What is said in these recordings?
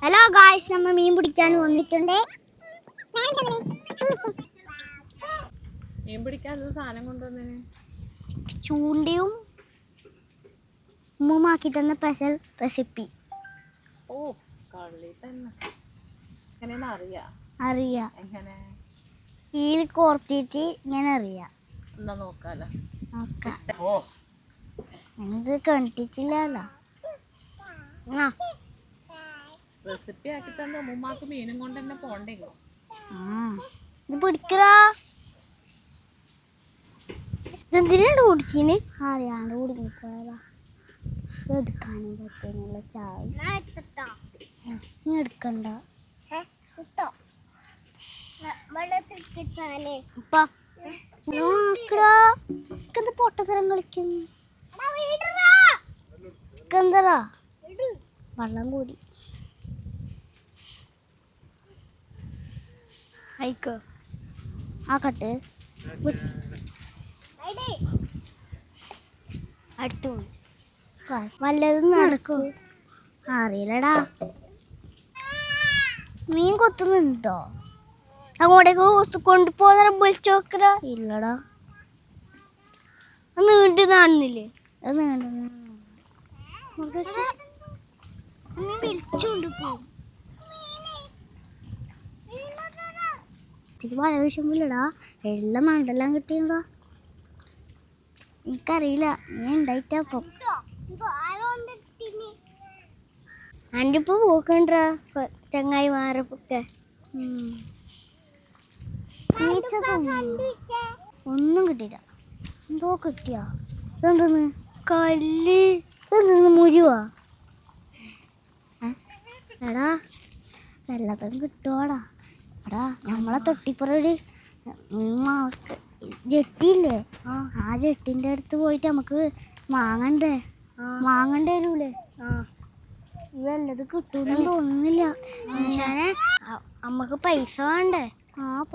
Hello guys, നമ്മൾ മീൻ പിടിക്കാൻ വന്നിട്ടുണ്ട്. മീൻ പിടിക്കാനുള്ള സാധനം കൊണ്ടുവന്നേ ചൂണ്ടയും ഉമ്മുമാക്കി തന്ന സ്പെഷ്യൽ റെസിപ്പി. ഓ കള്ളി തന്നെ. എങ്ങനെയാ അറിയാം. എങ്ങനെ ഈൽ കോർത്തിട്ട് ഇങ്ങനെ അറിയാം. എന്നാ നോക്കാലോ. ഓ ഇത് കണ്ടിട്ടില്ലല്ലോ. റെസിപ്പി ആക്കി തന്ന ഉമ്മാക്ക് മീനും കൊണ്ട് തന്നെ പോണ്ടേങ്ങോ. ഇത് പിടിക്കറാ. ഇതെന്തിനാണ് കുടിച്ചിന്? അറിയാണ്ട് കുടുങ്ങിപ്പോയതാ. എടുക്കാനും പറ്റുന്നുള്ള ചായ നീ എടുക്കണ്ട. പൊട്ടത്തരം കളിക്കുന്നു. വെള്ളം കൂടി അയക്കോ ആക്കട്ടെ. അട്ടു വല്ലതും നടക്കും അറിയില്ലടാ. മീൻ കൊത്തുന്നുണ്ടോ? അങ്ങോട്ടേക്ക് കൊണ്ടുപോകാൻ വിളിച്ചു നോക്കറ. ഇല്ലടാ, നീണ്ടു കാണുന്നില്ലേ? അത് വിളിച്ചോണ്ട് പോകും. ഇത് വല വിഷമില്ലടാ. എല്ലാം മണ്ടെല്ലാം കിട്ടിയടാ. എനിക്കറിയില്ല, ഞാൻ ഉണ്ടായിട്ടപ്പം എൻ്റെ ഇപ്പൊ പോക്കണ്ട ചങ്ങായിമാരൊക്കെ. ഒന്നും കിട്ടിയില്ല. എന്തോ കിട്ടിയാ? ഇതെന്തെന്ന് കല്ല്? ഇതെന്തെന്ന് മുഴുവാ? എടാ എല്ലാത്തും കിട്ടുവാടാ. എടാ നമ്മളെ തൊട്ടിപ്പുറൊരു ജെട്ടിയില്ലേ? ആ ജെട്ടിൻ്റെ അടുത്ത് പോയിട്ട് നമുക്ക് മാങ്ങണ്ടേ വരൂലേ? ഇതല്ലത് കിട്ടൂന്ന് തോന്നുന്നില്ല. മനുഷ്യനെ നമ്മക്ക് പൈസ വേണ്ടേ?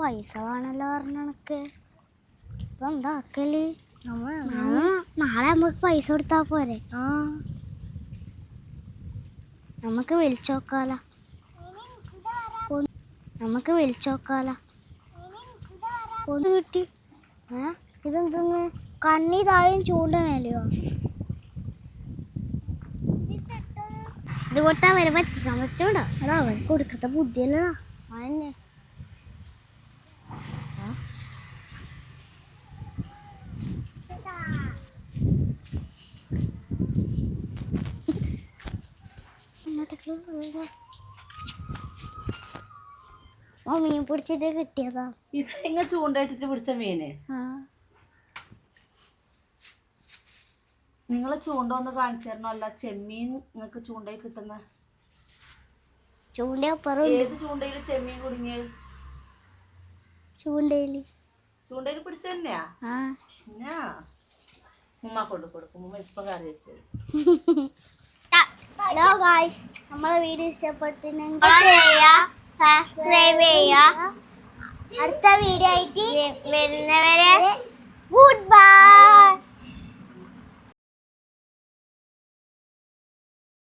പൈസ വേണല്ലോ പറഞ്ഞ കണക്ക്. ഇപ്പൊ എന്താ ആക്കല്? നാളെ നമുക്ക് പൈസ കൊടുത്താ പോരെ? നമുക്ക് വിളിച്ചോക്കാലോ. ഒന്ന് കിട്ടി. ഇതെന്തെന്ന്? കണ്ണിതായും ചൂണ്ടനല്ലയോ? ഇത് കൊട്ടാ വരെ പറ്റിക്കാൻ പറ്റൂടാ. അതാ അവൻ കൊടുക്കത്ത ബുദ്ധിയല്ലടാ. അതന്നെ മീൻ പിടിച്ചിട്ട് കിട്ടിയതാ. ഇത് ഇങ്ങ ചൂണ്ടയിട്ടിട്ട് പിടിച്ച മീന്. നിങ്ങള് ചൂണ്ട ഒന്ന് കാണിച്ചു തരണോ? അല്ല ചെമ്മീൻ നിങ്ങക്ക് ചൂണ്ടയിൽ കിട്ടുന്ന ഏത് ചൂണ്ടയില് ചെമ്മീൻ കുടുങ്ങിയത്? ചൂണ്ടയിൽ പിടിച്ച തന്നെയാ. ഉമ്മ കൊണ്ട് കൊടുക്കും. ഉമ്മ ഇപ്പൊ കറി വെച്ചത്. ഹലോ ഗായ്സ്, നമ്മളെ വീഡിയോ ഇഷ്ടപ്പെട്ടിട്ടുണ്ടെങ്കിൽ സബ്സ്ക്രൈബ് ചെയ്യുക. അടുത്ത വീഡിയോ ആയിട്ട് വരുന്നവരെ ഗുഡ് ബൈ.